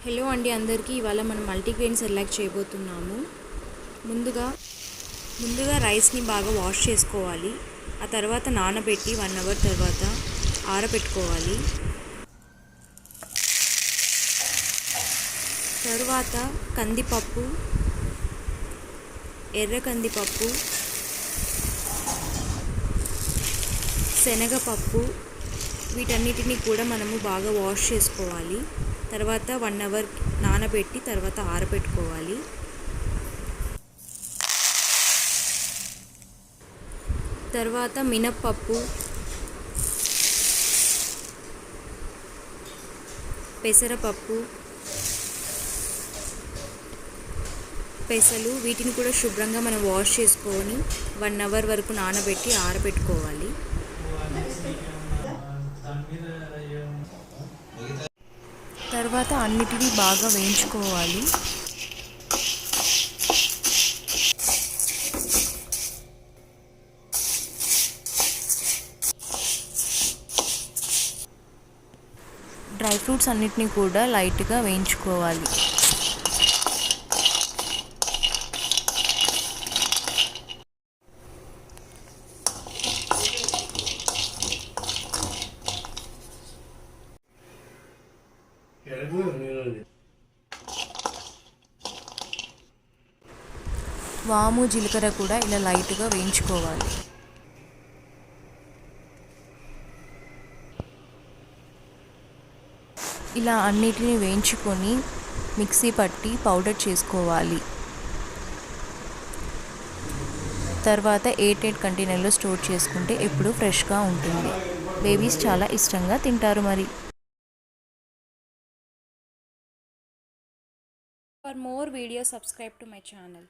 Hello అండి అందరికీ ఇవాళ మనం మల్టీగ్రెయిన్ సెర్లాక్ చేయబోతున్నాము. ముందుగా రైస్ని బాగా వాష్ చేసుకోవాలి. ఆ తర్వాత నానబెట్టి 1 అవర్ తర్వాత ఆరబెట్టుకోవాలి. తర్వాత కందిపప్పు, ఎర్ర కందిపప్పు, శనగపప్పు వీటన్నిటిని కూడా మనము బాగా వాష్ చేసుకోవాలి. తర్వాత 1 అవర్ నానబెట్టి తర్వాత ఆరబెట్టుకోవాలి. తర్వాత మినప్పప్పు, పెసరపప్పు, పెసలు వీటిని కూడా శుభ్రంగా మనం వాష్ చేసుకొని 1 అవర్ వరకు నానబెట్టి ఆరబెట్టుకోవాలి. తర్వాత అన్నిటినీ బాగా వేయించుకోవాలి. డ్రై ఫ్రూట్స్ అన్నిటినీ కూడా లైట్గా వేయించుకోవాలి. వాము, జీలకర్ర కూడా ఇలా లైట్గా వేయించుకోవాలి. ఇలా అన్నిటిని వేయించుకొని మిక్సీ పట్టి పౌడర్ చేసుకోవాలి. తర్వాత ఎయిర్ కంటైనర్లో స్టోర్ చేసుకుంటే ఎప్పుడూ ఫ్రెష్గా ఉంటుంది. బేబీస్ చాలా ఇష్టంగా తింటారు మరి. For more videos, subscribe to my channel.